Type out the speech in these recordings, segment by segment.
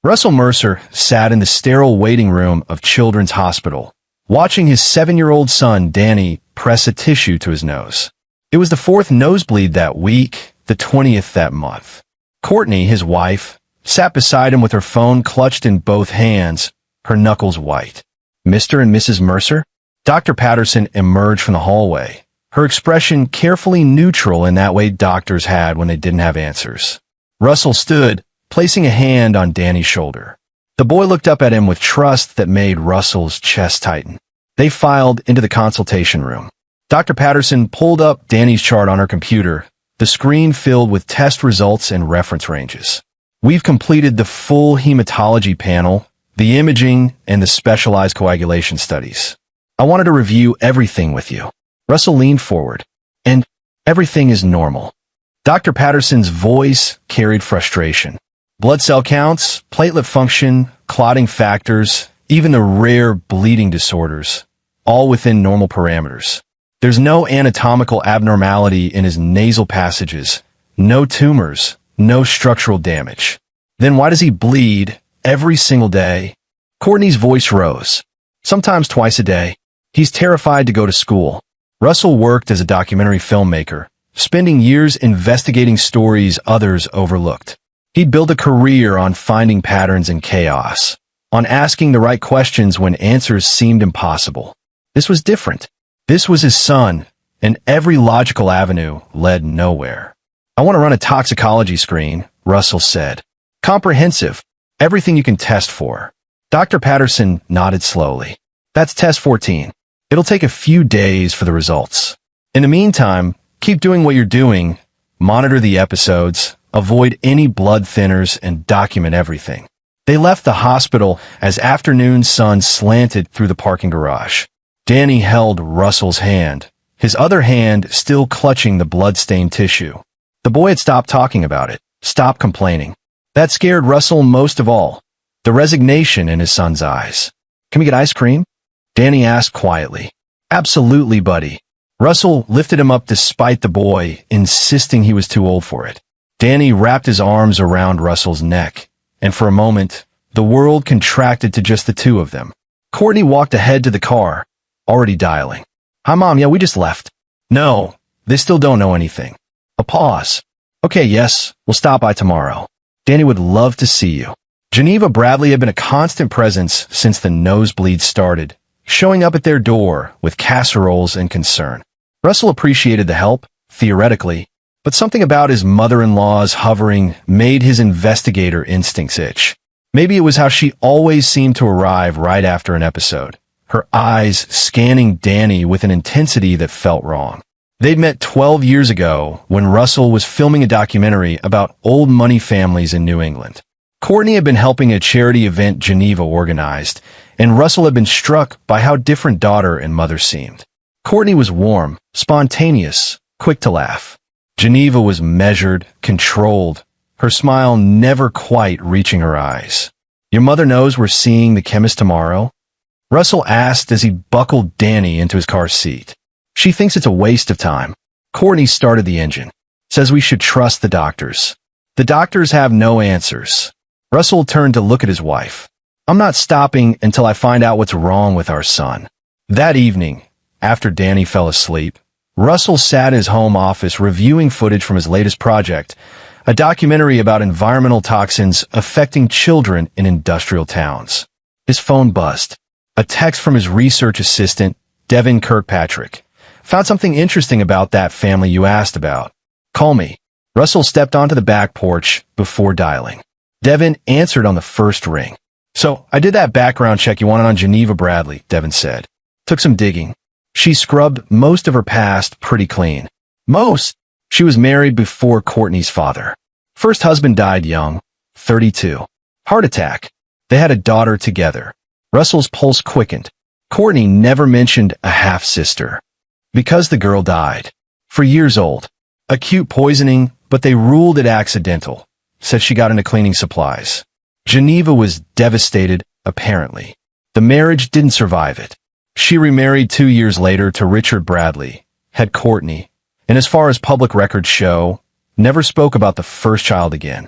Russell Mercer sat in the sterile waiting room of Children's Hospital, watching his 7-year-old son, Danny, press a tissue to his nose. It was the 4th nosebleed that week, the 20th that month. Courtney, his wife, sat beside him with her phone clutched in both hands, her knuckles white. Mr. and Mrs. Mercer? Dr. Patterson emerged from the hallway, her expression carefully neutral in that way doctors had when they didn't have answers. Russell stood, placing a hand on Danny's shoulder. The boy looked up at him with trust that made Russell's chest tighten. They filed into the consultation room. Dr. Patterson pulled up Danny's chart on her computer, the screen filled with test results and reference ranges. We've completed the full hematology panel, the imaging, and the specialized coagulation studies. I wanted to review everything with you. Russell leaned forward. And everything is normal. Dr. Patterson's voice carried frustration. Blood cell counts, platelet function, clotting factors, even the rare bleeding disorders, all within normal parameters. There's no anatomical abnormality in his nasal passages, no tumors, no structural damage. Then why does he bleed every single day? Courtney's voice rose. Sometimes twice a day. He's terrified to go to school. Russell worked as a documentary filmmaker, spending years investigating stories others overlooked. He'd built a career on finding patterns in chaos, on asking the right questions when answers seemed impossible. This was different. This was his son, and every logical avenue led nowhere. I want to run a toxicology screen, Russell said. Comprehensive. Everything you can test for. Dr. Patterson nodded slowly. That's test 14. It'll take a few days for the results. In the meantime, keep doing what you're doing, monitor the episodes, avoid any blood thinners, and document everything. They left the hospital as afternoon sun slanted through the parking garage. Danny held Russell's hand, his other hand still clutching the blood-stained tissue. The boy had stopped talking about it, stopped complaining. That scared Russell most of all, the resignation in his son's eyes. Can we get ice cream? Danny asked quietly. Absolutely, buddy. Russell lifted him up despite the boy insisting he was too old for it. Danny wrapped his arms around Russell's neck, and for a moment, the world contracted to just the two of them. Courtney walked ahead to the car, already dialing. Hi, Mom. Yeah, we just left. No, they still don't know anything. A pause. Okay, yes, we'll stop by tomorrow. Danny would love to see you. Geneva Bradley had been a constant presence since the nosebleed started, showing up at their door with casseroles and concern. Russell appreciated the help, theoretically, but something about his mother-in-law's hovering made his investigator instincts itch. Maybe it was how she always seemed to arrive right after an episode, her eyes scanning Danny with an intensity that felt wrong. They'd met 12 years ago when Russell was filming a documentary about old money families in New England. Courtney had been helping a charity event Geneva organized, and Russell had been struck by how different daughter and mother seemed. Courtney was warm, spontaneous, quick to laugh. Geneva was measured, controlled, her smile never quite reaching her eyes. Your mother knows we're seeing the chemist tomorrow? Russell asked as he buckled Danny into his car seat. She thinks it's a waste of time. Courtney started the engine. Says we should trust the doctors. The doctors have no answers. Russell turned to look at his wife. I'm not stopping until I find out what's wrong with our son. That evening, after Danny fell asleep, Russell sat in his home office reviewing footage from his latest project, a documentary about environmental toxins affecting children in industrial towns. His phone buzzed. A text from his research assistant, Devin Kirkpatrick. Found something interesting about that family you asked about. Call me. Russell stepped onto the back porch before dialing. Devin answered on the first ring. So, I did that background check you wanted on Geneva Bradley, Devin said. Took some digging. She scrubbed most of her past pretty clean. Most? She was married before Courtney's father. First husband died young, 32. Heart attack. They had a daughter together. Russell's pulse quickened. Courtney never mentioned a half-sister. Because the girl died. For years old. Acute poisoning, but they ruled it accidental. Said she got into cleaning supplies. Geneva was devastated, apparently. The marriage didn't survive it. She remarried 2 years later to Richard Bradley, had Courtney, and as far as public records show, never spoke about the first child again.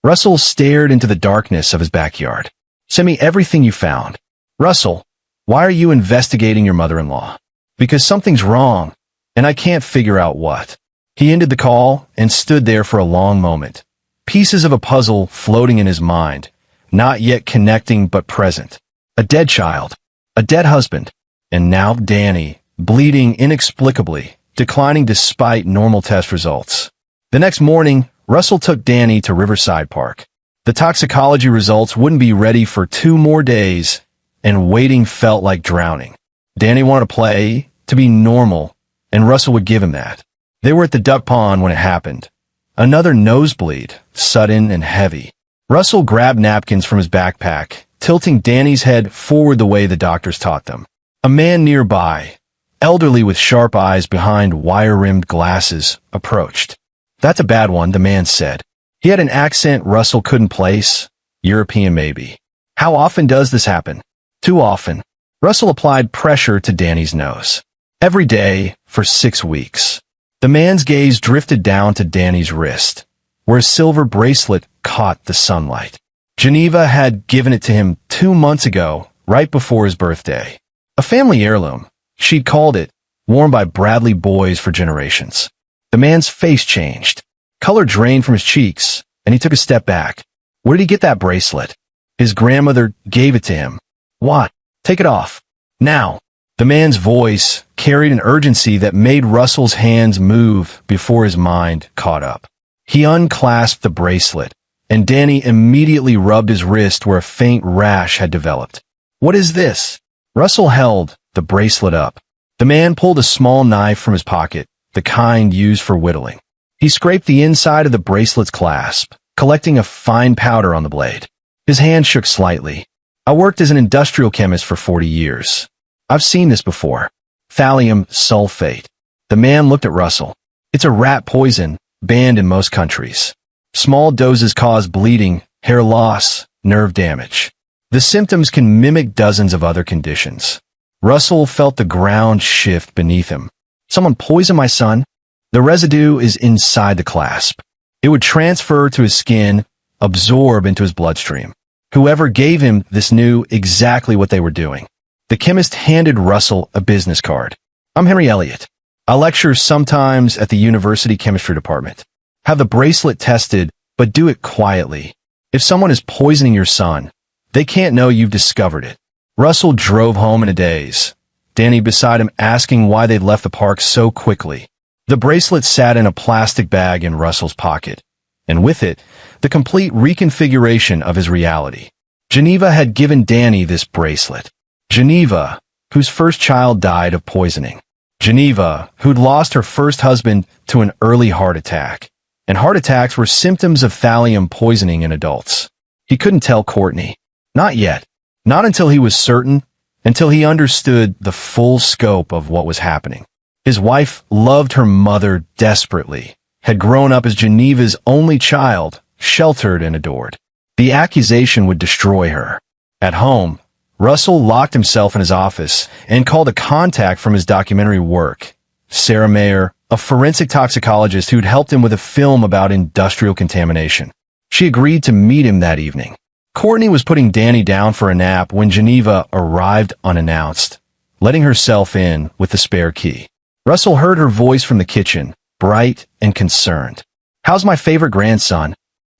Russell stared into the darkness of his backyard. "Send me everything you found." "Russell, why are you investigating your mother-in-law?" "Because something's wrong, and I can't figure out what." He ended the call and stood there for a long moment, pieces of a puzzle floating in his mind, not yet connecting but present. A dead child, a dead husband, and now Danny, bleeding inexplicably, declining despite normal test results. The next morning, Russell took Danny to Riverside Park. The toxicology results wouldn't be ready for 2 more days, and waiting felt like drowning. Danny wanted to play, to be normal, and Russell would give him that. They were at the duck pond when it happened. Another nosebleed, sudden and heavy. Russell grabbed napkins from his backpack, tilting Danny's head forward the way the doctors taught them. A man nearby, elderly with sharp eyes behind wire-rimmed glasses, approached. "That's a bad one," the man said. He had an accent Russell couldn't place. European maybe. "How often does this happen?" "Too often." Russell applied pressure to Danny's nose. "Every day, for 6 weeks." The man's gaze drifted down to Danny's wrist, where a silver bracelet caught the sunlight. Geneva had given it to him 2 months ago, right before his birthday. A family heirloom, she'd called it, worn by Bradley boys for generations. The man's face changed. Color drained from his cheeks, and he took a step back. "Where did he get that bracelet?" "His grandmother gave it to him." "What?" "Take it off. Now." The man's voice carried an urgency that made Russell's hands move before his mind caught up. He unclasped the bracelet, and Danny immediately rubbed his wrist where a faint rash had developed. "What is this?" Russell held the bracelet up. The man pulled a small knife from his pocket, the kind used for whittling. He scraped the inside of the bracelet's clasp, collecting a fine powder on the blade. His hand shook slightly. "I worked as an industrial chemist for 40 years. I've seen this before. Thallium sulfate." The man looked at Russell. "It's a rat poison, banned in most countries. Small doses cause bleeding, hair loss, nerve damage. The symptoms can mimic dozens of other conditions." Russell felt the ground shift beneath him. "Someone poisoned my son?" "The residue is inside the clasp. It would transfer to his skin, absorb into his bloodstream. Whoever gave him this knew exactly what they were doing." The chemist handed Russell a business card. "I'm Henry Elliott. I lecture sometimes at the university chemistry department. Have the bracelet tested, but do it quietly. If someone is poisoning your son, they can't know you've discovered it." Russell drove home in a daze, Danny beside him asking why they'd left the park so quickly. The bracelet sat in a plastic bag in Russell's pocket, and with it, the complete reconfiguration of his reality. Geneva had given Danny this bracelet. Geneva, whose first child died of poisoning. Geneva, who'd lost her first husband to an early heart attack. And heart attacks were symptoms of thallium poisoning in adults. He couldn't tell Courtney. Not yet. Not until he was certain, until he understood the full scope of what was happening. His wife loved her mother desperately, had grown up as Geneva's only child, sheltered and adored. The accusation would destroy her. At home, Russell locked himself in his office and called a contact from his documentary work, Sarah Mayer, a forensic toxicologist who'd helped him with a film about industrial contamination. She agreed to meet him that evening. Courtney was putting Danny down for a nap when Geneva arrived unannounced, letting herself in with the spare key. Russell heard her voice from the kitchen, bright and concerned. "How's my favorite grandson?"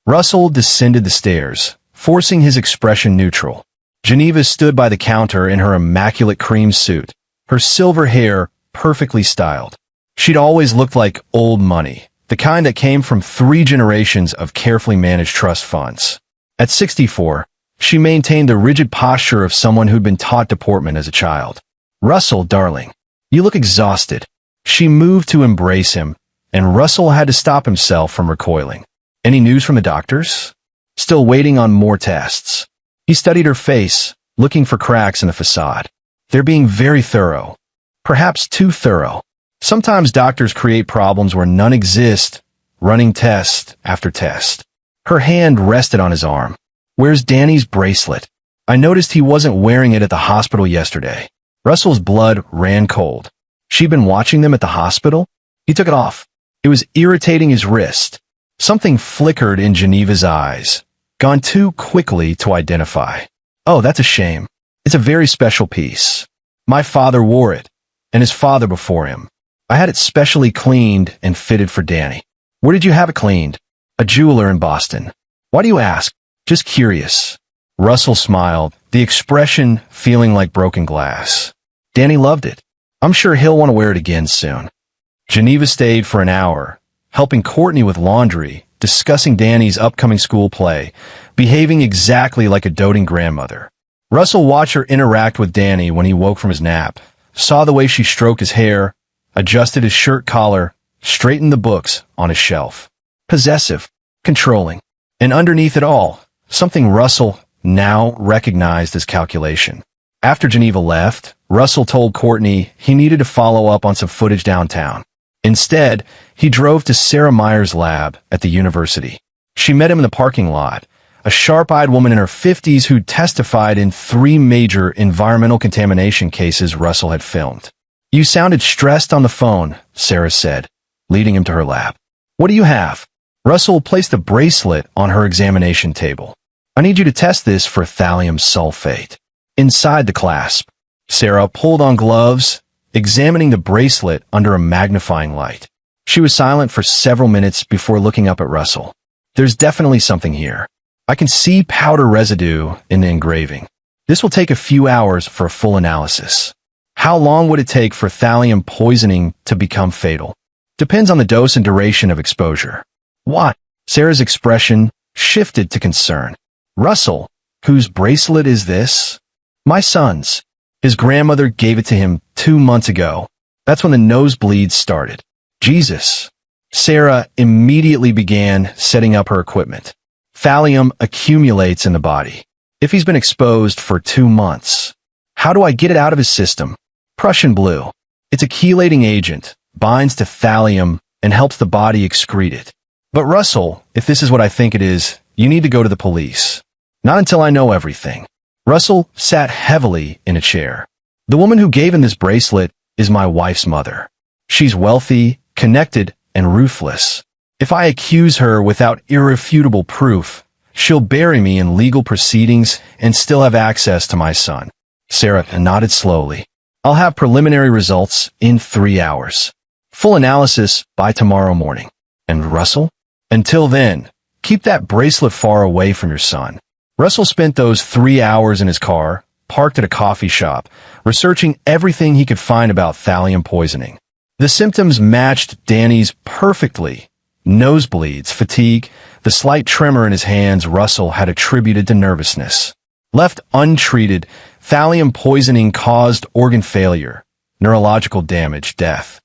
Russell descended the stairs, forcing his expression neutral. Geneva stood by the counter in her immaculate cream suit, her silver hair perfectly styled. She'd always looked like old money, the kind that came from 3 generations of carefully managed trust funds. At 64, she maintained the rigid posture of someone who'd been taught deportment as a child. "Russell, darling, you look exhausted." She moved to embrace him, and Russell had to stop himself from recoiling. "Any news from the doctors?" "Still waiting on more tests." He studied her face, looking for cracks in the facade. "They're being very thorough. Perhaps too thorough. Sometimes doctors create problems where none exist, running test after test." Her hand rested on his arm. "Where's Danny's bracelet? I noticed he wasn't wearing it at the hospital yesterday." Russell's blood ran cold. She'd been watching them at the hospital? He took it off. It was irritating his wrist. Something flickered in Geneva's eyes, gone too quickly to identify. Oh, that's a shame. It's a very special piece. My father wore it, and his father before him. I had it specially cleaned and fitted for Danny. Where did you have it cleaned? A jeweler in Boston. Why do you ask? Just curious. Russell smiled, the expression feeling like broken glass. Danny loved it. I'm sure he'll want to wear it again soon. Geneva stayed for an hour, helping Courtney with laundry, discussing Danny's upcoming school play, behaving exactly like a doting grandmother. Russell watched her interact with Danny when he woke from his nap, saw the way she stroked his hair, adjusted his shirt collar, straightened the books on his shelf. Possessive, controlling, and underneath it all, something Russell now recognized as calculation. After Geneva left, Russell told Courtney he needed to follow up on some footage downtown. Instead, he drove to Sarah Meyer's lab at the university. She met him in the parking lot, a sharp-eyed woman in her 50s who testified in 3 major environmental contamination cases Russell had filmed. You sounded stressed on the phone, Sarah said, leading him to her lab. What do you have? Russell placed a bracelet on her examination table. I need you to test this for thallium sulfate. Inside the clasp, Sarah pulled on gloves, examining the bracelet under a magnifying light. She was silent for several minutes before looking up at Russell. There's definitely something here. I can see powder residue in the engraving. This will take a few hours for a full analysis. How long would it take for thallium poisoning to become fatal? Depends on the dose and duration of exposure. What? Sarah's expression shifted to concern. Russell, whose bracelet is this? My son's. His grandmother gave it to him 2 months ago. That's when the nosebleeds started. Jesus. Sarah immediately began setting up her equipment. Thallium accumulates in the body. If he's been exposed for 2 months, how do I get it out of his system? Prussian blue. It's a chelating agent, binds to thallium, and helps the body excrete it. But Russell, if this is what I think it is, you need to go to the police. Not until I know everything. Russell sat heavily in a chair. The woman who gave him this bracelet is my wife's mother. She's wealthy, connected, and ruthless. If I accuse her without irrefutable proof, she'll bury me in legal proceedings and still have access to my son. Sarah nodded slowly. I'll have preliminary results in 3 hours. Full analysis by tomorrow morning. And Russell? Until then, keep that bracelet far away from your son. Russell spent those 3 hours in his car, parked at a coffee shop, researching everything he could find about thallium poisoning. The symptoms matched Danny's perfectly. Nosebleeds, fatigue, the slight tremor in his hands Russell had attributed to nervousness. Left untreated, thallium poisoning caused organ failure, neurological damage, death.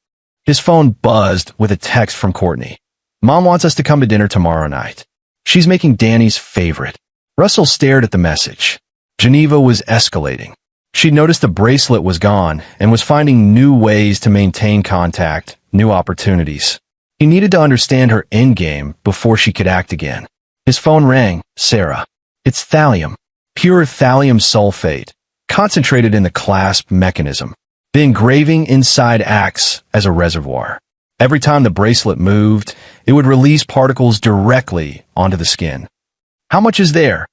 His phone buzzed with a text from Courtney. Mom wants us to come to dinner tomorrow night. She's making Danny's favorite. Russell stared at the message. Geneva was escalating. She noticed the bracelet was gone and was finding new ways to maintain contact, new opportunities. He needed to understand her endgame before she could act again. His phone rang. Sarah. It's thallium. Pure thallium sulfate, concentrated in the clasp mechanism. The engraving inside acts as a reservoir. Every time the bracelet moved, it would release particles directly onto the skin. How much is there?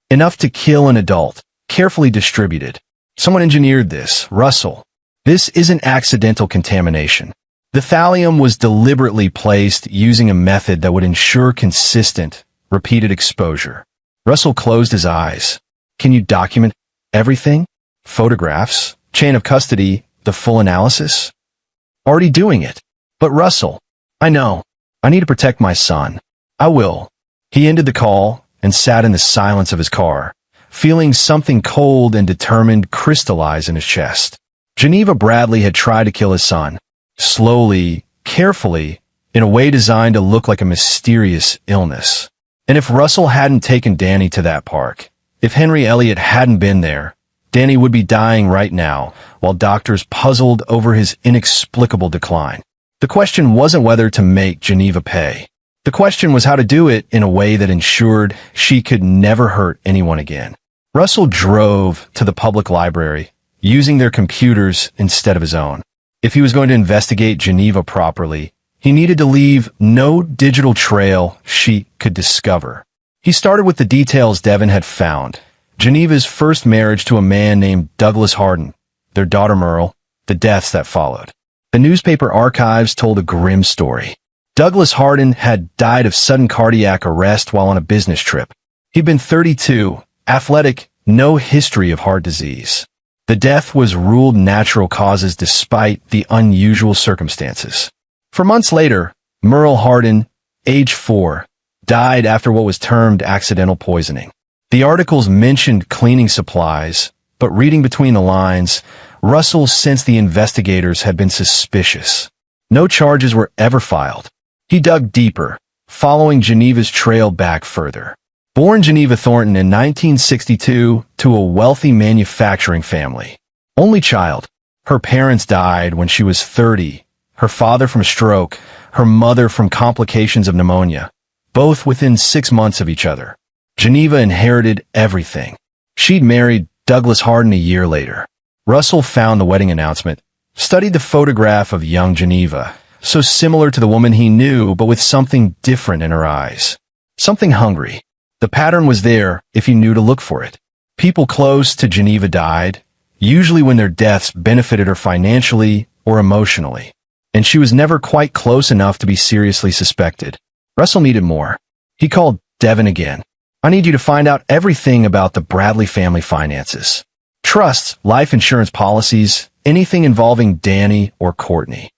Enough to kill an adult, carefully distributed. Someone engineered this, Russell. This isn't accidental contamination. The thallium was deliberately placed using a method that would ensure consistent, repeated exposure. Russell closed his eyes. Can you document everything? Photographs, chain of custody, the full analysis? Already doing it. But Russell, I know. I need to protect my son. I will. He ended the call and sat in the silence of his car, feeling something cold and determined crystallize in his chest. Geneva Bradley had tried to kill his son. Slowly, carefully, in a way designed to look like a mysterious illness. And if Russell hadn't taken Danny to that park, if Henry Elliott hadn't been there, Danny would be dying right now, while doctors puzzled over his inexplicable decline. The question wasn't whether to make Geneva pay. The question was how to do it in a way that ensured she could never hurt anyone again. Russell drove to the public library, using their computers instead of his own. If he was going to investigate Geneva properly, He needed to leave no digital trail she could discover. He started with the details Devin had found. Geneva's first marriage to a man named Douglas Hardin, their daughter Merle, the deaths that followed. The newspaper archives told a grim story. Douglas Hardin had died of sudden cardiac arrest while on a business trip. He'd been 32, athletic, no history of heart disease. The death was ruled natural causes despite the unusual circumstances. For months later, Merle Hardin, age 4, died after what was termed accidental poisoning. The articles mentioned cleaning supplies, but reading between the lines, Russell sensed the investigators had been suspicious. No charges were ever filed. He dug deeper, following Geneva's trail back further. Born Geneva Thornton in 1962 to a wealthy manufacturing family. Only child. Her parents died when she was 30, her father from stroke, her mother from complications of pneumonia, both within 6 months of each other. Geneva inherited everything. She'd married Douglas Hardin a year later. Russell found the wedding announcement, studied the photograph of young Geneva, so similar to the woman he knew, but with something different in her eyes. Something hungry. The pattern was there if you knew to look for it. People close to Geneva died, usually when their deaths benefited her financially or emotionally. And she was never quite close enough to be seriously suspected. Russell needed more. He called Devin again. I need you to find out everything about the Bradley family finances. Trusts, life insurance policies, anything involving Danny or Courtney.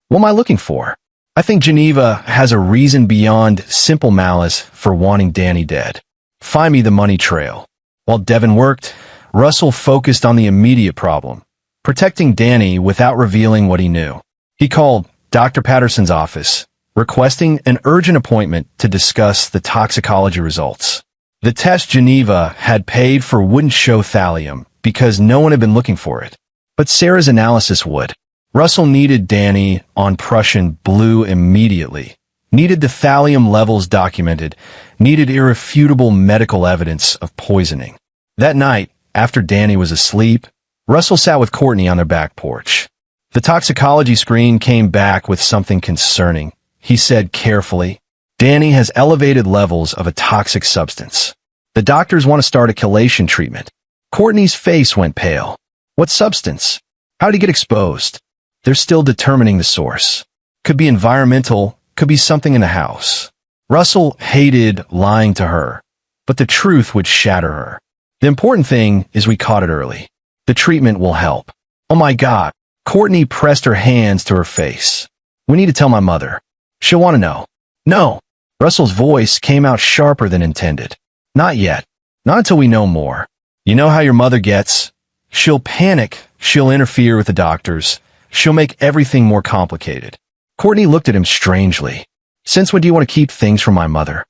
What am I looking for? I think Geneva has a reason beyond simple malice for wanting Danny dead. Find me the money trail. While Devin worked, Russell focused on the immediate problem, protecting Danny without revealing what he knew. He called Dr. Patterson's office, requesting an urgent appointment to discuss the toxicology results. The test Geneva had paid for wouldn't show thallium because no one had been looking for it. But Sarah's analysis would. Russell needed Danny on Prussian blue immediately, needed the thallium levels documented, needed irrefutable medical evidence of poisoning. That night, after Danny was asleep, Russell sat with Courtney on their back porch. The toxicology screen came back with something concerning. He said carefully, Danny has elevated levels of a toxic substance. The doctors want to start a chelation treatment. Courtney's face went pale. What substance? How did he get exposed? They're still determining the source. Could be environmental, could be something in the house. Russell hated lying to her, but the truth would shatter her. The important thing is we caught it early. The treatment will help. Oh my God. Courtney pressed her hands to her face. We need to tell my mother. She'll want to know. No. Russell's voice came out sharper than intended. Not yet. Not until we know more. You know how your mother gets. She'll panic. She'll interfere with the doctors. She'll make everything more complicated. Courtney looked at him strangely. Since when do you want to keep things from my mother?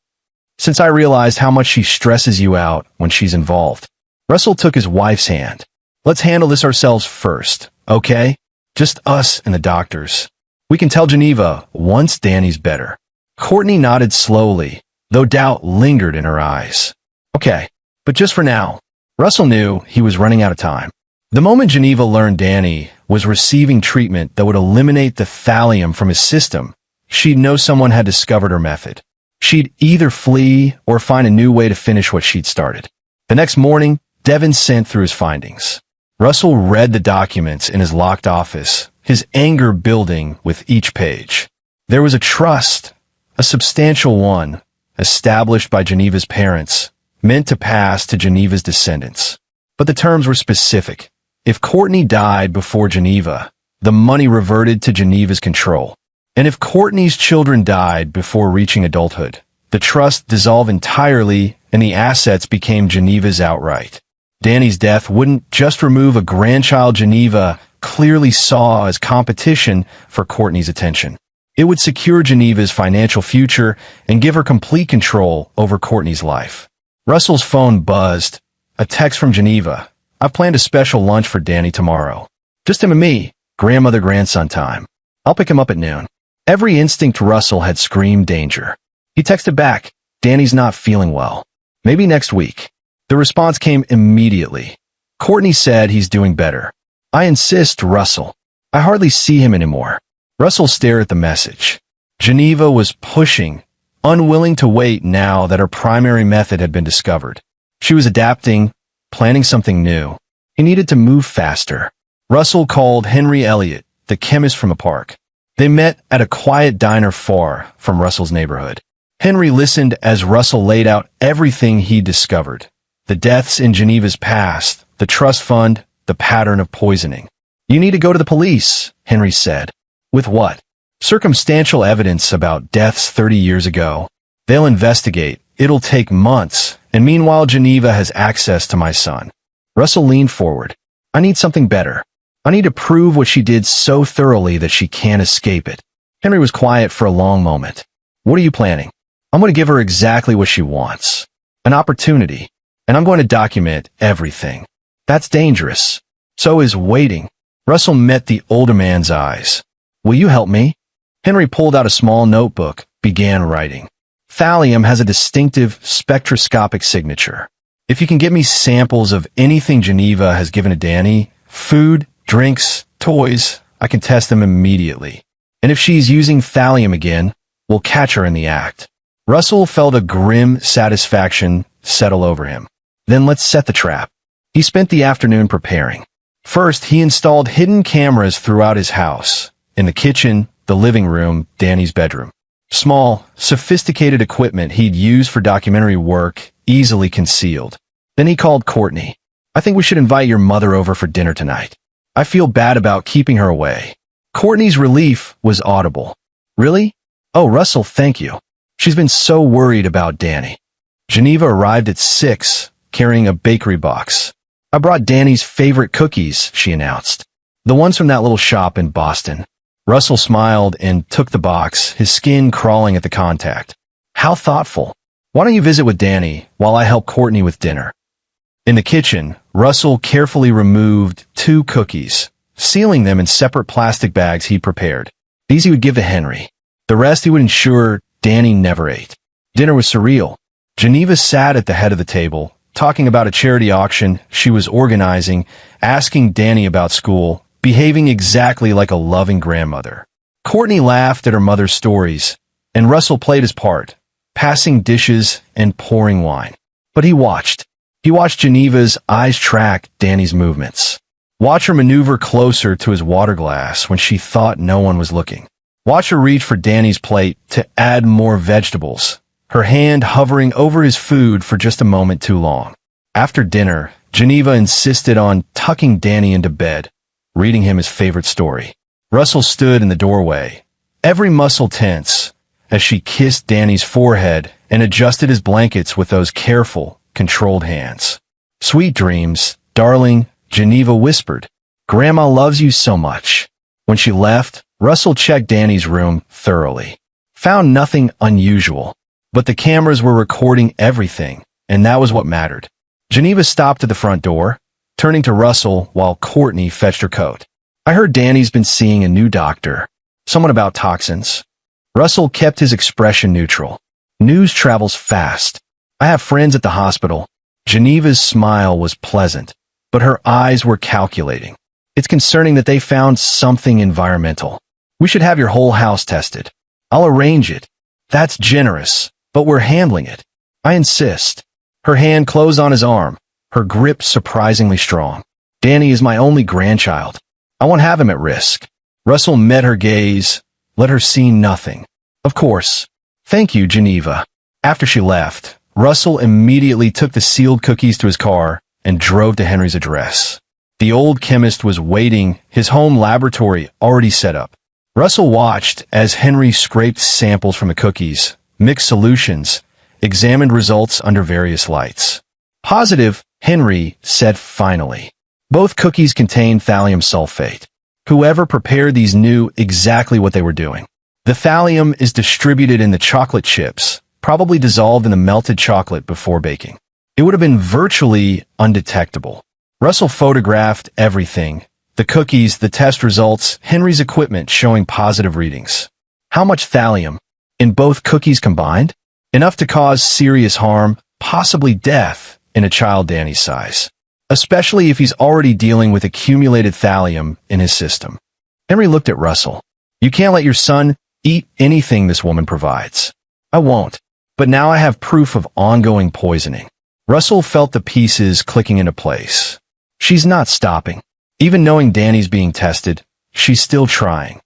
Since I realized how much she stresses you out when she's involved. Russell took his wife's hand. Let's handle this ourselves first, okay? Just us and the doctors. We can tell Geneva once Danny's better. Courtney nodded slowly, though doubt lingered in her eyes. Okay, but just for now. Russell knew he was running out of time. The moment Geneva learned Danny was receiving treatment that would eliminate the thallium from his system, she'd know someone had discovered her method. She'd either flee or find a new way to finish what she'd started. The next morning, Devin sent through his findings. Russell read the documents in his locked office, his anger building with each page. There was a trust, a substantial one, established by Geneva's parents, meant to pass to Geneva's descendants. But the terms were specific. If Courtney died before Geneva, the money reverted to Geneva's control. And if Courtney's children died before reaching adulthood, the trust dissolved entirely and the assets became Geneva's outright. Danny's death wouldn't just remove a grandchild Geneva clearly saw as competition for Courtney's attention. It would secure Geneva's financial future and give her complete control over Courtney's life. Russell's phone buzzed. A text from Geneva. I've planned a special lunch for Danny tomorrow. Just him and me, grandmother-grandson time. I'll pick him up at noon. Every instinct Russell had screamed danger. He texted back, Danny's not feeling well. Maybe next week. The response came immediately. Courtney said he's doing better. I insist, Russell. I hardly see him anymore. Russell stared at the message. Geneva was pushing, unwilling to wait now that her primary method had been discovered. She was adapting, planning something new. He needed to move faster. Russell called Henry Elliott, the chemist from a park. They met at a quiet diner far from Russell's neighborhood. Henry listened as Russell laid out everything he discovered. The deaths in Geneva's past, the trust fund, the pattern of poisoning. You need to go to the police, Henry said. With what? Circumstantial evidence about deaths 30 years ago. They'll investigate. It'll take months. And meanwhile, Geneva has access to my son. Russell leaned forward. I need something better. I need to prove what she did so thoroughly that she can't escape it. Henry was quiet for a long moment. What are you planning? I'm going to give her exactly what she wants. An opportunity. And I'm going to document everything. That's dangerous. So is waiting. Russell met the older man's eyes. Will you help me? Henry pulled out a small notebook, began writing. Thallium has a distinctive spectroscopic signature. If you can get me samples of anything Geneva has given to Danny, food, drinks, toys, I can test them immediately. And if she's using thallium again, we'll catch her in the act. Russell felt a grim satisfaction settle over him. Then let's set the trap. He spent the afternoon preparing. First, he installed hidden cameras throughout his house. In the kitchen, the living room, Danny's bedroom. Small, sophisticated equipment he'd used for documentary work, easily concealed. Then he called Courtney. I think we should invite your mother over for dinner tonight. I feel bad about keeping her away. Courtney's relief was audible. Really? Oh, Russell, thank you. She's been so worried about Danny. Geneva arrived at 6, carrying a bakery box. I brought Danny's favorite cookies, she announced. The ones from that little shop in Boston. Russell smiled and took the box, his skin crawling at the contact. How thoughtful. Why don't you visit with Danny while I help Courtney with dinner? In the kitchen, Russell carefully removed 2 cookies, sealing them in separate plastic bags he prepared. These he would give to Henry. The rest he would ensure Danny never ate. Dinner was surreal. Geneva sat at the head of the table, talking about a charity auction she was organizing, asking Danny about school, behaving exactly like a loving grandmother. Courtney laughed at her mother's stories, and Russell played his part, passing dishes and pouring wine. But he watched. He watched Geneva's eyes track Danny's movements. Watch her maneuver closer to his water glass when she thought no one was looking. Watch her reach for Danny's plate to add more vegetables, her hand hovering over his food for just a moment too long. After dinner, Geneva insisted on tucking Danny into bed, reading him his favorite story. Russell stood in the doorway, every muscle tense, as she kissed Danny's forehead and adjusted his blankets with those careful, controlled hands. Sweet dreams, darling, Geneva whispered. Grandma loves you so much. When she left, Russell checked Danny's room thoroughly. Found nothing unusual, but the cameras were recording everything, and that was what mattered. Geneva stopped at the front door, turning to Russell while Courtney fetched her coat. I heard Danny's been seeing a new doctor, someone about toxins. Russell kept his expression neutral. News travels fast. I have friends at the hospital. Geneva's smile was pleasant, but her eyes were calculating. It's concerning that they found something environmental. We should have your whole house tested. I'll arrange it. That's generous, but we're handling it. I insist. Her hand closed on his arm, her grip surprisingly strong. Danny is my only grandchild. I won't have him at risk. Russell met her gaze, let her see nothing. Of course. Thank you, Geneva. After she left, Russell immediately took the sealed cookies to his car and drove to Henry's address. The old chemist was waiting, his home laboratory already set up. Russell watched as Henry scraped samples from the cookies, mixed solutions, examined results under various lights. Positive, Henry said finally. Both cookies contained thallium sulfate. Whoever prepared these knew exactly what they were doing. The thallium is distributed in the chocolate chips, probably dissolved in the melted chocolate before baking. It would have been virtually undetectable. Russell photographed everything. The cookies, the test results, Henry's equipment showing positive readings. How much thallium? In both cookies combined? Enough to cause serious harm, possibly death, in a child Danny's size. Especially if he's already dealing with accumulated thallium in his system. Henry looked at Russell. You can't let your son eat anything this woman provides. I won't. But now I have proof of ongoing poisoning. Russell felt the pieces clicking into place. She's not stopping. Even knowing Danny's being tested, she's still trying.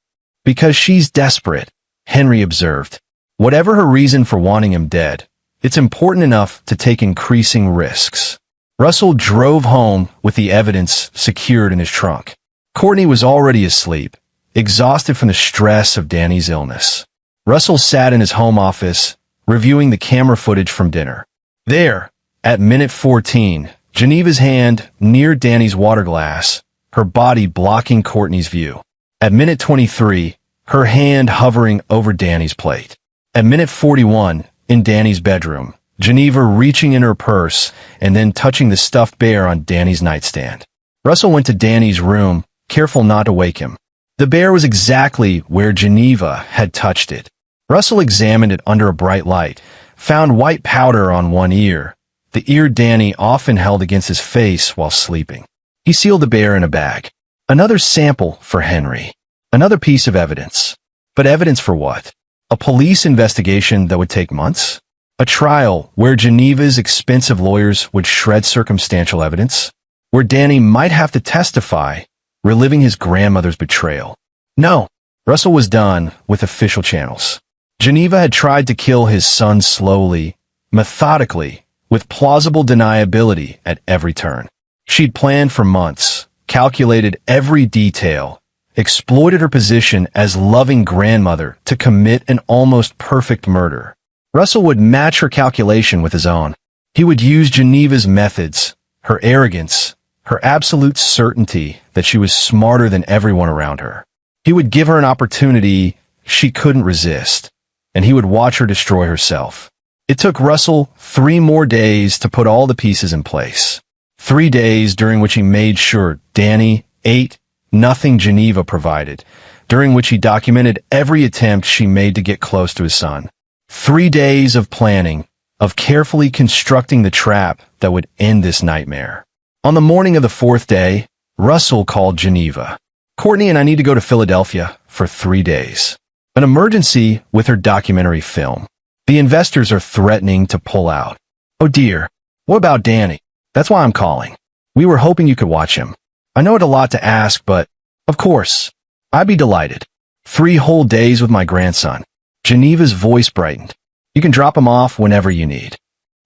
Because she's desperate, Henry observed. Whatever her reason for wanting him dead, it's important enough to take increasing risks. Russell drove home with the evidence secured in his trunk. Courtney was already asleep, exhausted from the stress of Danny's illness. Russell sat in his home office, reviewing the camera footage from dinner. There, at minute 14, Geneva's hand near Danny's water glass, her body blocking Courtney's view. At minute 23, her hand hovering over Danny's plate. At minute 41, in Danny's bedroom, Geneva reaching in her purse and then touching the stuffed bear on Danny's nightstand. Russell went to Danny's room, careful not to wake him. The bear was exactly where Geneva had touched it. Russell examined it under a bright light, found white powder on one ear, the ear Danny often held against his face while sleeping. He sealed the bear in a bag. Another sample for Henry. Another piece of evidence. But evidence for what? A police investigation that would take months? A trial where Geneva's expensive lawyers would shred circumstantial evidence? Where Danny might have to testify, reliving his grandmother's betrayal? No, Russell was done with official channels. Geneva had tried to kill his son slowly, methodically, with plausible deniability at every turn. She'd planned for months, calculated every detail, exploited her position as loving grandmother to commit an almost perfect murder. Russell would match her calculation with his own. He would use Geneva's methods, her arrogance, her absolute certainty that she was smarter than everyone around her. He would give her an opportunity she couldn't resist, and he would watch her destroy herself. It took Russell 3 more days to put all the pieces in place. 3 days during which he made sure Danny ate nothing Geneva provided, during which he documented every attempt she made to get close to his son. 3 days of planning, of carefully constructing the trap that would end this nightmare. On the morning of the 4th day, Russell called Geneva. Courtney and I need to go to Philadelphia for 3 days. An emergency with her documentary film. The investors are threatening to pull out. Oh dear, what about Danny? That's why I'm calling. We were hoping you could watch him. I know it's a lot to ask, but of course, I'd be delighted. 3 whole days with my grandson. Geneva's voice brightened. You can drop him off whenever you need.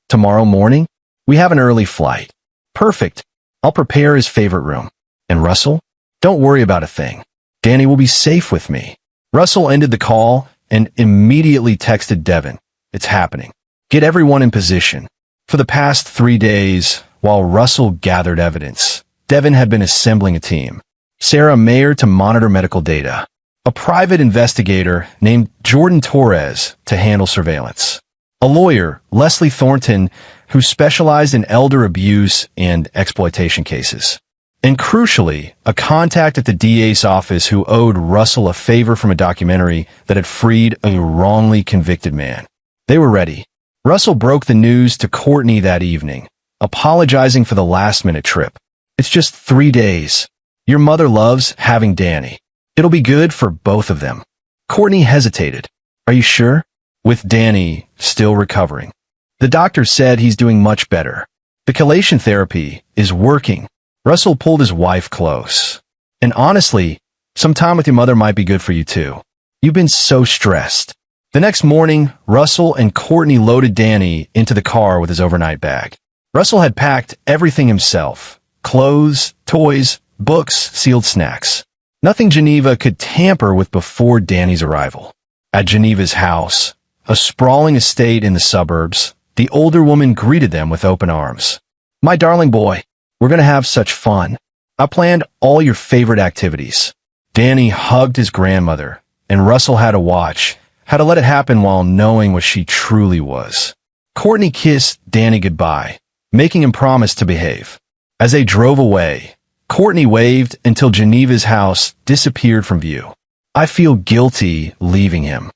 Tomorrow morning, we have an early flight. Perfect. I'll prepare his favorite room. And Russell? Don't worry about a thing. Danny will be safe with me. Russell ended the call and immediately texted Devin. It's happening. Get everyone in position. For the past 3 days, while Russell gathered evidence, Devin had been assembling a team. Sarah Mayer to monitor medical data. A private investigator named Jordan Torres to handle surveillance. A lawyer, Leslie Thornton, who specialized in elder abuse and exploitation cases. And crucially, a contact at the DA's office who owed Russell a favor from a documentary that had freed a wrongly convicted man. They were ready. Russell broke the news to Courtney that evening, apologizing for the last-minute trip. It's just 3 days. Your mother loves having Danny. It'll be good for both of them. Courtney hesitated. Are you sure? With Danny still recovering. The doctor said he's doing much better. The chelation therapy is working. Russell pulled his wife close. And honestly, some time with your mother might be good for you too. You've been so stressed. The next morning, Russell and Courtney loaded Danny into the car with his overnight bag. Russell had packed everything himself. Clothes, toys, books, sealed snacks. Nothing Geneva could tamper with before Danny's arrival. At Geneva's house, a sprawling estate in the suburbs, the older woman greeted them with open arms. My darling boy, we're going to have such fun. I planned all your favorite activities. Danny hugged his grandmother, and Russell had to watch, how to let it happen while knowing what she truly was. Courtney kissed Danny goodbye, making him promise to behave. As they drove away, Courtney waved until Geneva's house disappeared from view. I feel guilty leaving him.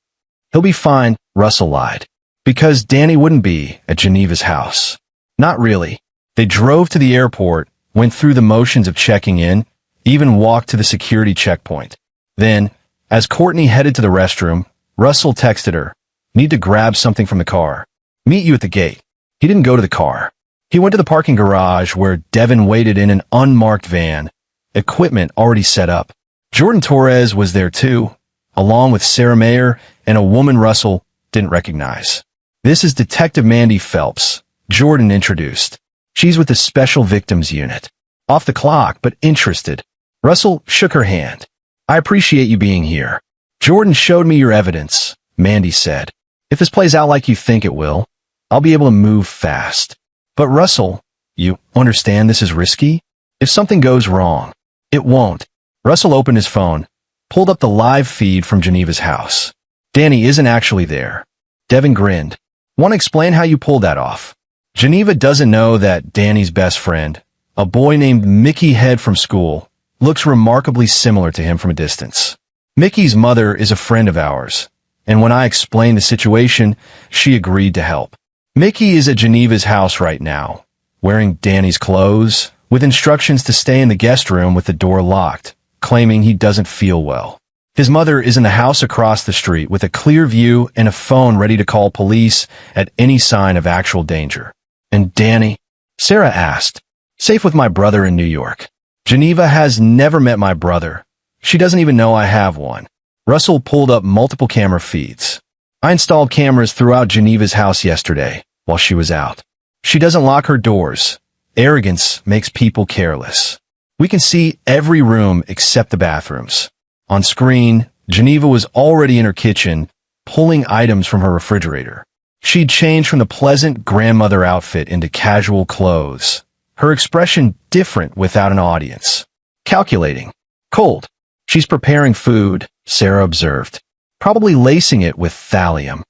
He'll be fine, Russell lied. Because Danny wouldn't be at Geneva's house. Not really. They drove to the airport, went through the motions of checking in, even walked to the security checkpoint. Then, as Courtney headed to the restroom, Russell texted her, "Need to grab something from the car. Meet you at the gate." He didn't go to the car. He went to the parking garage where Devin waited in an unmarked van, equipment already set up. Jordan Torres was there too, along with Sarah Mayer and a woman Russell didn't recognize. "This is Detective Mandy Phelps," Jordan introduced. "She's with the Special Victims Unit." Off the clock, but interested. Russell shook her hand. "I appreciate you being here. Jordan showed me your evidence," Mandy said. "If this plays out like you think it will, I'll be able to move fast." "But Russell, you understand this is risky? If something goes wrong." "It won't." Russell opened his phone, pulled up the live feed from Geneva's house. "Danny isn't actually there." Devin grinned. "Want to explain how you pulled that off?" Geneva doesn't know that Danny's best friend, a boy named Mickey Head from school, looks remarkably similar to him from a distance. Mickey's mother is a friend of ours, and when I explained the situation, she agreed to help. Mickey is at Geneva's house right now, wearing Danny's clothes, with instructions to stay in the guest room with the door locked, claiming he doesn't feel well. His mother is in the house across the street with a clear view and a phone ready to call police at any sign of actual danger. "And Danny?" Sarah asked. "Safe with my brother in New York." Geneva has never met my brother. She doesn't even know I have one. Russell pulled up multiple camera feeds. "I installed cameras throughout Geneva's house yesterday while she was out. She doesn't lock her doors. Arrogance makes people careless. We can see every room except the bathrooms." On screen, Geneva was already in her kitchen, pulling items from her refrigerator. She'd changed from the pleasant grandmother outfit into casual clothes, her expression different without an audience. "Calculating. Cold. She's preparing food," Sarah observed. "Probably lacing it with thallium.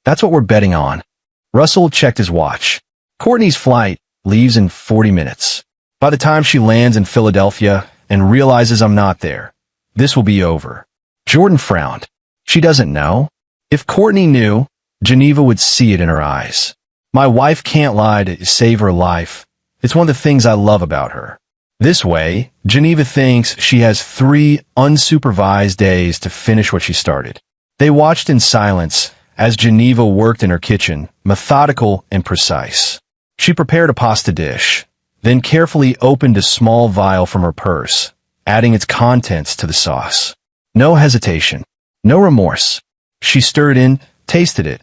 That's what we're betting on." Russell checked his watch. "Courtney's flight leaves in 40 minutes. By the time she lands in Philadelphia and realizes I'm not there, this will be over." Jordan frowned. "She doesn't know? If Courtney knew, Geneva would see it in her eyes. My wife can't lie to save her life. It's one of the things I love about her." This way, Geneva thinks she has 3 unsupervised days to finish what she started. They watched in silence as Geneva worked in her kitchen, methodical and precise. She prepared a pasta dish, then carefully opened a small vial from her purse, adding its contents to the sauce. No hesitation, no remorse. She stirred in, tasted it,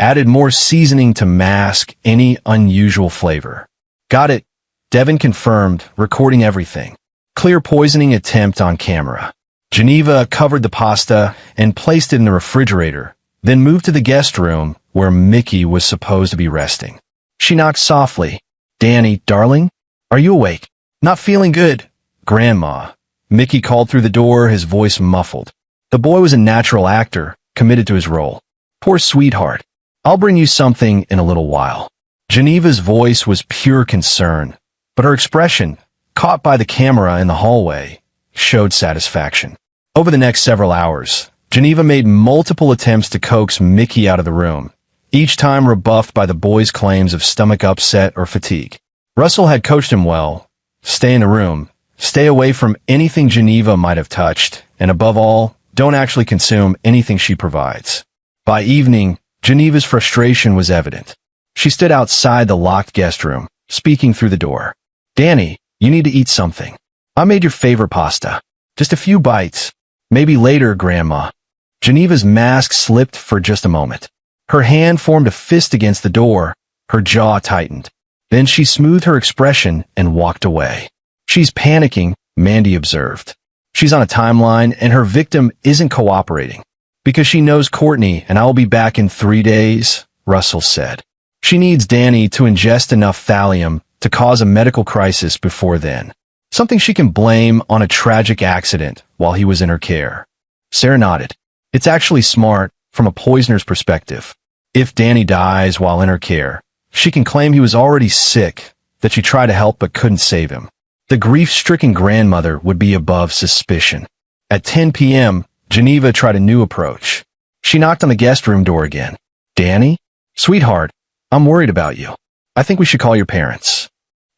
added more seasoning to mask any unusual flavor. "Got it," Devin confirmed, recording everything. Clear poisoning attempt on camera. Geneva covered the pasta and placed it in the refrigerator, then moved to the guest room where Mickey was supposed to be resting. She knocked softly. "Danny, darling? Are you awake?" "Not feeling good, Grandma." Mickey called through the door, his voice muffled. The boy was a natural actor, committed to his role. "Poor sweetheart. I'll bring you something in a little while." Geneva's voice was pure concern, but her expression, caught by the camera in the hallway, showed satisfaction. Over the next several hours, Geneva made multiple attempts to coax Mickey out of the room, each time rebuffed by the boy's claims of stomach upset or fatigue. Russell had coached him well. Stay in the room, stay away from anything Geneva might have touched, and above all, don't actually consume anything she provides. By evening, Geneva's frustration was evident. She stood outside the locked guest room, speaking through the door. "Danny, you need to eat something. I made your favorite pasta. Just a few bites. Maybe later, Grandma." Geneva's mask slipped for just a moment. Her hand formed a fist against the door, her jaw tightened. Then she smoothed her expression and walked away. "She's panicking," Mandy observed. "She's on a timeline and her victim isn't cooperating. Because she knows Courtney and I'll be back in 3 days," Russell said. "She needs Danny to ingest enough thallium to cause a medical crisis before then. Something she can blame on a tragic accident while he was in her care." Sarah nodded. "It's actually smart from a poisoner's perspective. If Danny dies while in her care, she can claim he was already sick, that she tried to help but couldn't save him. The grief-stricken grandmother would be above suspicion." At 10 p.m., Geneva tried a new approach. She knocked on the guest room door again. "Danny? Sweetheart, I'm worried about you. I think we should call your parents."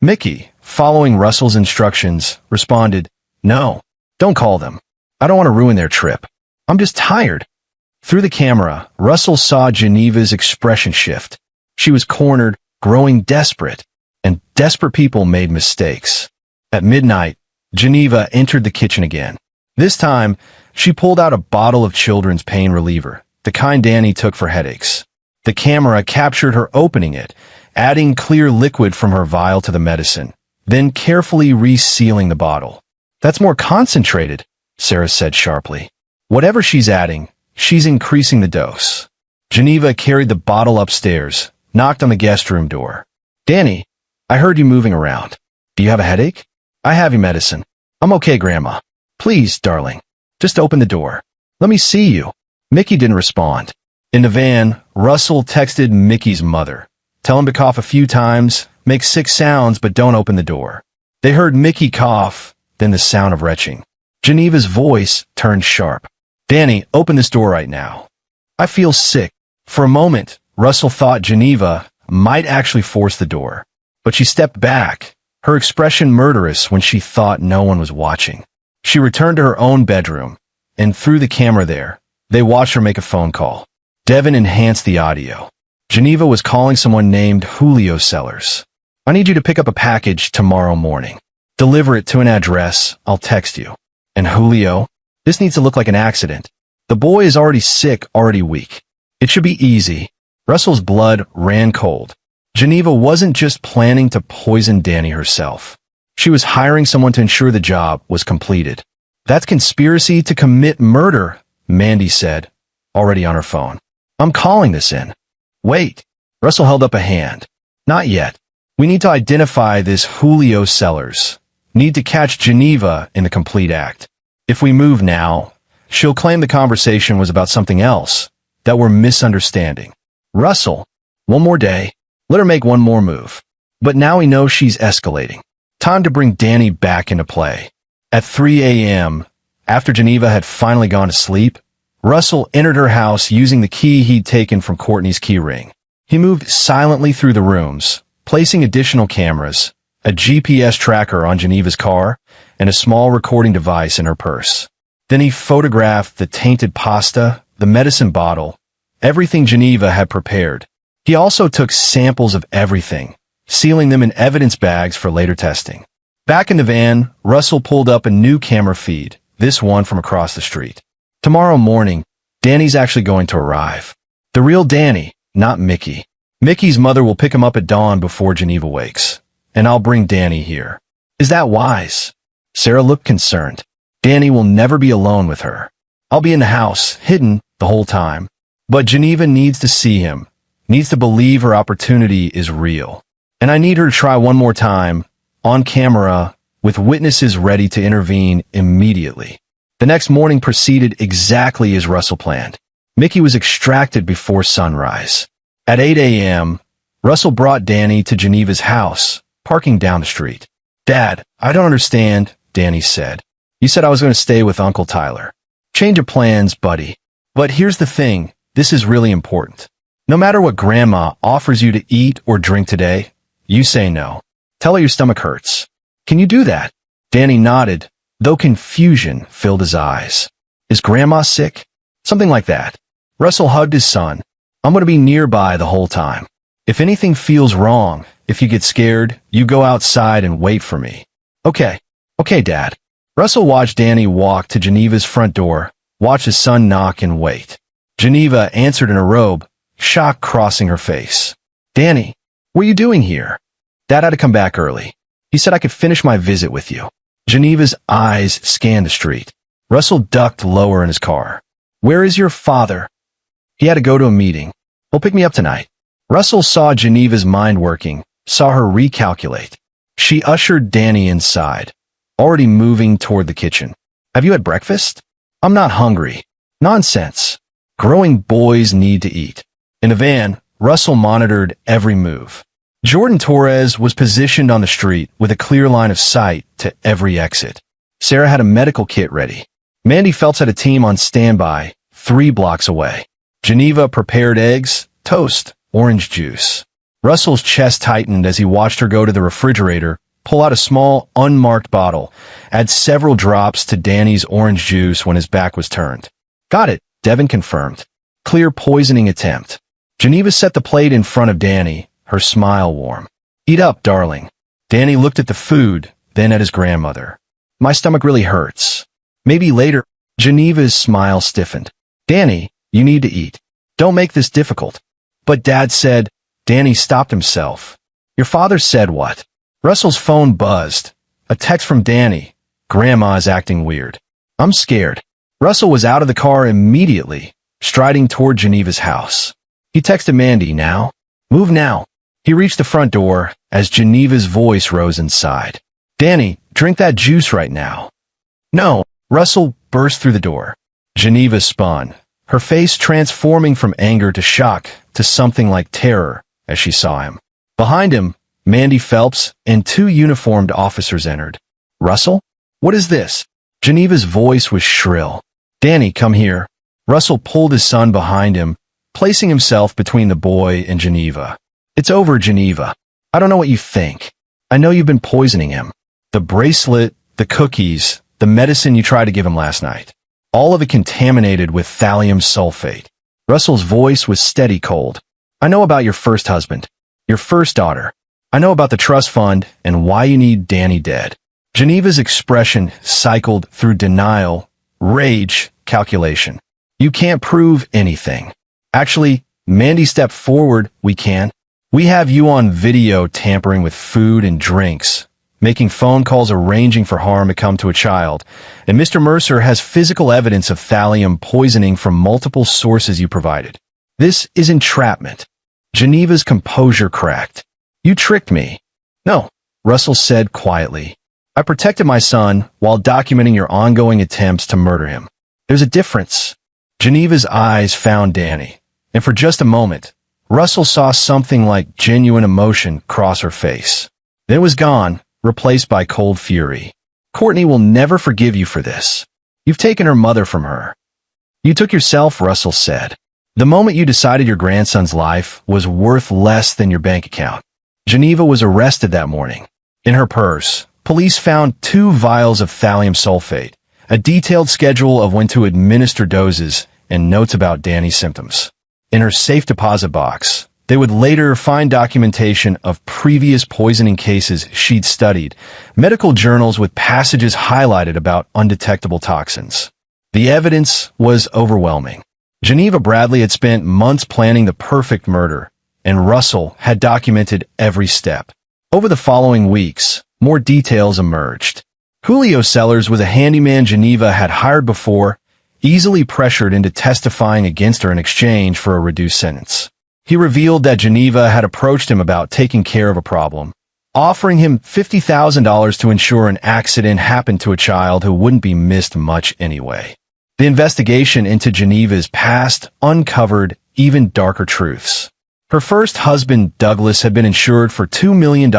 Mickey, following Russell's instructions, responded, "No, don't call them. I don't want to ruin their trip. I'm just tired." Through the camera, Russell saw Geneva's expression shift. She was cornered, growing desperate, and desperate people made mistakes. At midnight, Geneva entered the kitchen again. This time, she pulled out a bottle of children's pain reliever, the kind Danny took for headaches. The camera captured her opening it, adding clear liquid from her vial to the medicine, then carefully resealing the bottle. "That's more concentrated," Sarah said sharply. "Whatever she's adding, she's increasing the dose." Geneva carried the bottle upstairs, knocked on the guest room door. "Danny, I heard you moving around. Do you have a headache?" "I have your medicine. I'm okay, Grandma. Please, darling, just open the door. Let me see you." Mickey didn't respond. In the van, Russell texted Mickey's mother. "Tell him to cough a few times, make 6 sounds, but don't open the door." They heard Mickey cough, then the sound of retching. Geneva's voice turned sharp. "Danny, open this door right now. I feel sick." For a moment, Russell thought Geneva might actually force the door, but she stepped back, her expression murderous when she thought no one was watching. She returned to her own bedroom, and through the camera there, they watched her make a phone call. Devin enhanced the audio. Geneva was calling someone named Julio Sellers. "I need you to pick up a package tomorrow morning. Deliver it to an address, I'll text you." "And Julio? This needs to look like an accident. The boy is already sick, already weak. It should be easy." Russell's blood ran cold. Geneva wasn't just planning to poison Danny herself. She was hiring someone to ensure the job was completed. "That's conspiracy to commit murder," Mandy said, already on her phone. "I'm calling this in." "Wait." Russell held up a hand. "Not yet. We need to identify this Julio Sellers. Need to catch Geneva in the complete act. If we move now, she'll claim the conversation was about something else, that we're misunderstanding. Russell, one more day. Let her make one more move. But now we know she's escalating. Time to bring Danny back into play." At 3 a.m., after Geneva had finally gone to sleep, Russell entered her house using the key he'd taken from Courtney's key ring. He moved silently through the rooms, placing additional cameras, a GPS tracker on Geneva's car, and a small recording device in her purse. Then he photographed the tainted pasta, the medicine bottle, everything Geneva had prepared. He also took samples of everything, sealing them in evidence bags for later testing. Back in the van, Russell pulled up a new camera feed, this one from across the street. "Tomorrow morning, Danny's actually going to arrive. The real Danny, not Mickey. Mickey's mother will pick him up at dawn before Geneva wakes, and I'll bring Danny here." "Is that wise?" Sarah looked concerned. "Danny will never be alone with her. I'll be in the house, hidden, the whole time. But Geneva needs to see him, needs to believe her opportunity is real. And I need her to try one more time, on camera, with witnesses ready to intervene immediately." The next morning proceeded exactly as Russell planned. Mickey was extracted before sunrise. At 8 a.m., Russell brought Danny to Geneva's house, parking down the street. "Dad, I don't understand," Danny said. "You said I was going to stay with Uncle Tyler." "Change of plans, buddy. But here's the thing, this is really important. No matter what Grandma offers you to eat or drink today, you say no. Tell her your stomach hurts. Can you do that?" Danny nodded, though confusion filled his eyes. "Is Grandma sick?" "Something like that." Russell hugged his son. "I'm going to be nearby the whole time. If anything feels wrong, if you get scared, you go outside and wait for me." Okay, Dad." Russell watched Danny walk to Geneva's front door, watch his son knock and wait. Geneva answered in a robe, shock crossing her face. "Danny, what are you doing here?" "Dad had to come back early. He said I could finish my visit with you." Geneva's eyes scanned the street. Russell ducked lower in his car. "Where is your father?" "He had to go to a meeting. He'll pick me up tonight." Russell saw Geneva's mind working, saw her recalculate. She ushered Danny inside, already moving toward the kitchen. "Have you had breakfast?" "I'm not hungry." "Nonsense. Growing boys need to eat." In the van, Russell monitored every move. Jordan Torres was positioned on the street with a clear line of sight to every exit. Sarah had a medical kit ready. Mandy Phelps had a team on standby 3 blocks away. Geneva prepared eggs, toast, orange juice. Russell's chest tightened as he watched her go to the refrigerator, pull out a small, unmarked bottle, add several drops to Danny's orange juice when his back was turned. "Got it," Devin confirmed. clear poisoning attempt. Geneva set the plate in front of Danny, her smile warm. Eat up, darling. Danny looked at the food, then at his grandmother. My stomach really hurts. Maybe later. Geneva's smile stiffened. Danny, you need to eat. Don't make this difficult. But Dad said. Danny stopped himself. Your father said what? Russell's phone buzzed. A text from Danny. Grandma is acting weird. I'm scared. Russell was out of the car immediately, striding toward Geneva's house. He texted Mandy, now? Move now. He reached the front door as Geneva's voice rose inside. Danny, drink that juice right now. No. Russell burst through the door. Geneva spun, her face transforming from anger to shock to something like terror as she saw him. Behind him, Mandy Phelps and two uniformed officers entered. Russell? What is this? Geneva's voice was shrill. Danny, come here. Russell pulled his son behind him, placing himself between the boy and Geneva. It's over, Geneva. I don't know what you think. I know you've been poisoning him. The bracelet, the cookies, the medicine you tried to give him last night. All of it contaminated with thallium sulfate. Russell's voice was steady cold. I know about your first husband, your first daughter. I know about the trust fund and why you need Danny dead. Geneva's expression cycled through denial, rage, calculation. You can't prove anything. Actually, Mandy stepped forward. We can. We have you on video tampering with food and drinks, making phone calls arranging for harm to come to a child, and Mr. Mercer has physical evidence of thallium poisoning from multiple sources you provided. This is entrapment. Geneva's composure cracked. You tricked me. No, Russell said quietly. I protected my son while documenting your ongoing attempts to murder him. There's a difference. Geneva's eyes found Danny, and for just a moment, Russell saw something like genuine emotion cross her face. Then it was gone, replaced by cold fury. Courtney will never forgive you for this. You've taken her mother from her. You took yourself, Russell said. The moment you decided your grandson's life was worth less than your bank account. Geneva was arrested that morning. In her purse, police found 2 vials of thallium sulfate, a detailed schedule of when to administer doses, and notes about Danny's symptoms. In her safe deposit box, they would later find documentation of previous poisoning cases she'd studied, medical journals with passages highlighted about undetectable toxins. The evidence was overwhelming. Geneva Bradley had spent months planning the perfect murder, and Russell had documented every step. Over the following weeks, more details emerged. Julio Sellers was a handyman Geneva had hired before, easily pressured into testifying against her in exchange for a reduced sentence. He revealed that Geneva had approached him about taking care of a problem, offering him $50,000 to ensure an accident happened to a child who wouldn't be missed much anyway. The investigation into Geneva's past uncovered even darker truths. Her first husband, Douglas, had been insured for $2 million.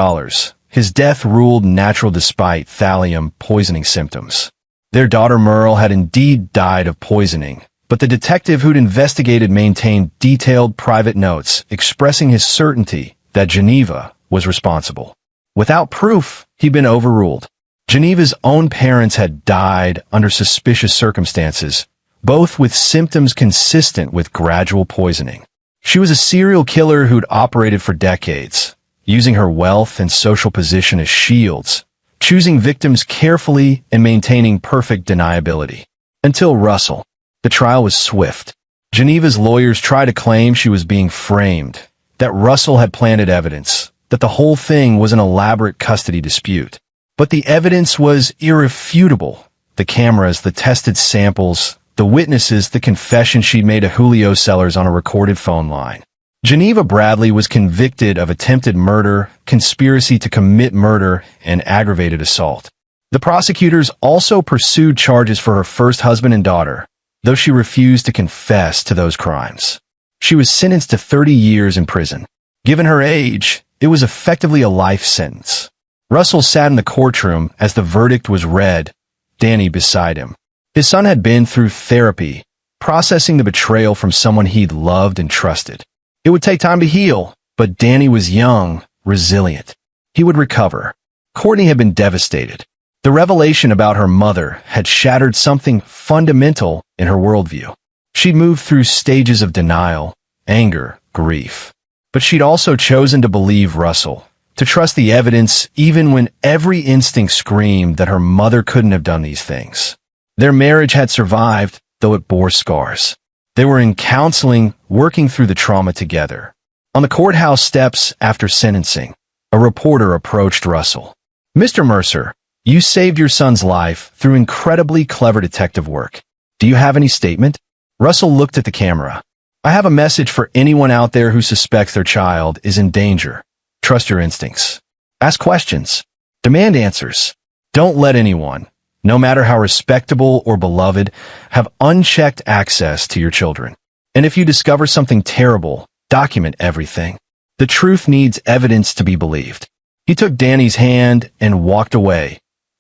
His death ruled natural despite thallium poisoning symptoms. Their daughter Merle had indeed died of poisoning, but the detective who'd investigated maintained detailed private notes expressing his certainty that Geneva was responsible. Without proof, he'd been overruled. Geneva's own parents had died under suspicious circumstances, both with symptoms consistent with gradual poisoning. She was a serial killer who'd operated for decades, using her wealth and social position as shields, choosing victims carefully and maintaining perfect deniability. Until Russell. The trial was swift. Geneva's lawyers tried to claim she was being framed, that Russell had planted evidence, that the whole thing was an elaborate custody dispute. But the evidence was irrefutable. The cameras, the tested samples, the witnesses, the confession she'd made to Julio Sellers on a recorded phone line. Geneva Bradley was convicted of attempted murder, conspiracy to commit murder, and aggravated assault. The prosecutors also pursued charges for her first husband and daughter, though she refused to confess to those crimes. She was sentenced to 30 years in prison. Given her age, it was effectively a life sentence. Russell sat in the courtroom as the verdict was read, Danny beside him. His son had been through therapy, processing the betrayal from someone he'd loved and trusted. It would take time to heal, but Danny was young, resilient. He would recover. Courtney had been devastated. The revelation about her mother had shattered something fundamental in her worldview. She'd moved through stages of denial, anger, grief. But she'd also chosen to believe Russell, to trust the evidence even when every instinct screamed that her mother couldn't have done these things. Their marriage had survived, though it bore scars. They were in counseling, working through the trauma together. On the courthouse steps after sentencing, a reporter approached Russell. "Mr. Mercer, you saved your son's life through incredibly clever detective work. Do you have any statement?" Russell looked at the camera. "I have a message for anyone out there who suspects their child is in danger. Trust your instincts. Ask questions. Demand answers. Don't let anyone, no matter how respectable or beloved, have unchecked access to your children. And if you discover something terrible, document everything. The truth needs evidence to be believed." He took Danny's hand and walked away,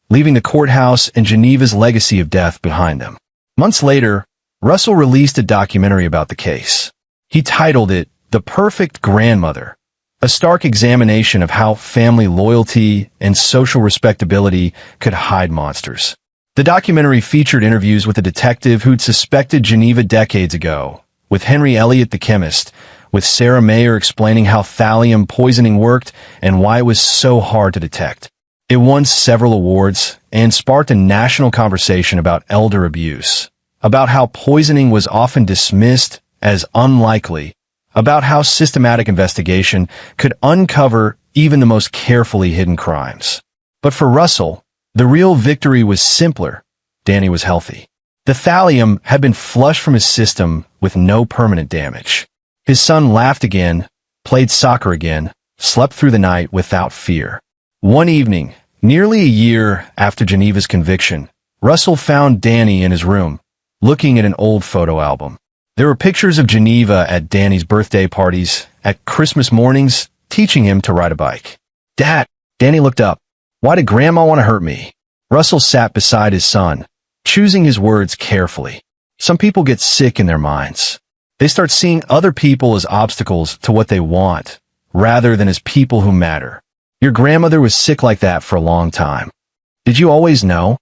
leaving the courthouse and Geneva's legacy of death behind them. Months later, Russell released a documentary about the case. He titled it The Perfect Grandmother, a stark examination of how family loyalty and social respectability could hide monsters. The documentary featured interviews with a detective who'd suspected Geneva decades ago, with Henry Elliott the chemist, with Sarah Mayer explaining how thallium poisoning worked and why it was so hard to detect. It won several awards and sparked a national conversation about elder abuse, about how poisoning was often dismissed as unlikely, about how systematic investigation could uncover even the most carefully hidden crimes. But for Russell, the real victory was simpler. Danny was healthy. The thallium had been flushed from his system with no permanent damage. His son laughed again, played soccer again, slept through the night without fear. One evening, nearly a year after Geneva's conviction, Russell found Danny in his room, looking at an old photo album. There were pictures of Geneva at Danny's birthday parties, at Christmas mornings, teaching him to ride a bike. "Dad," Danny looked up. "Why did Grandma want to hurt me?" Russell sat beside his son, choosing his words carefully. Some people get sick in their minds. They start seeing other people as obstacles to what they want, rather than as people who matter. Your grandmother was sick like that for a long time. Did you always know?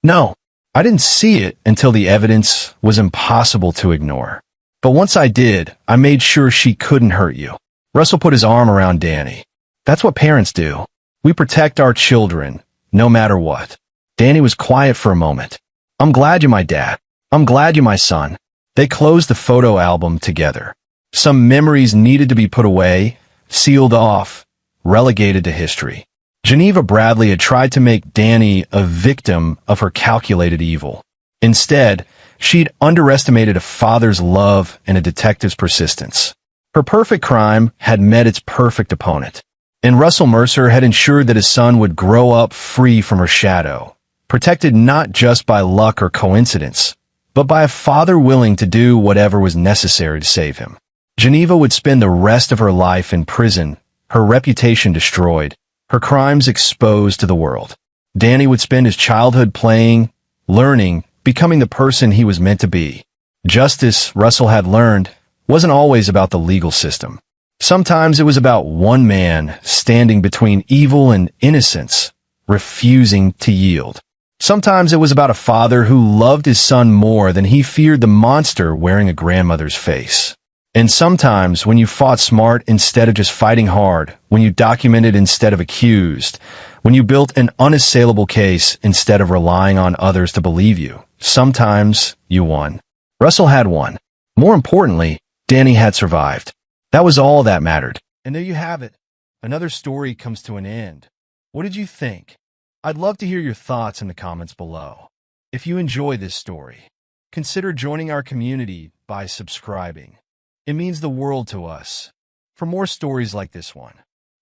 No. I didn't see it until the evidence was impossible to ignore. But once I did, I made sure she couldn't hurt you. Russell put his arm around Danny. That's what parents do. We protect our children, no matter what. Danny was quiet for a moment. "I'm glad you're my dad. I'm glad you're my son." They closed the photo album together. Some memories needed to be put away, sealed off, relegated to history. Geneva Bradley had tried to make Danny a victim of her calculated evil. Instead, she'd underestimated a father's love and a detective's persistence. Her perfect crime had met its perfect opponent. And Russell Mercer had ensured that his son would grow up free from her shadow, protected not just by luck or coincidence, but by a father willing to do whatever was necessary to save him. Geneva would spend the rest of her life in prison, her reputation destroyed, her crimes exposed to the world. Danny would spend his childhood playing, learning, becoming the person he was meant to be. Justice, Russell had learned, wasn't always about the legal system. Sometimes it was about one man standing between evil and innocence, refusing to yield. Sometimes it was about a father who loved his son more than he feared the monster wearing a grandmother's face. And sometimes when you fought smart instead of just fighting hard, when you documented instead of accused, when you built an unassailable case instead of relying on others to believe you, sometimes you won. Russell had won. More importantly, Danny had survived. That was all that mattered. And there you have it. Another story comes to an end. What did you think? I'd love to hear your thoughts in the comments below. If you enjoy this story, consider joining our community by subscribing. It means the world to us. For more stories like this one,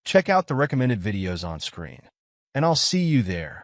check out the recommended videos on screen. And I'll see you there.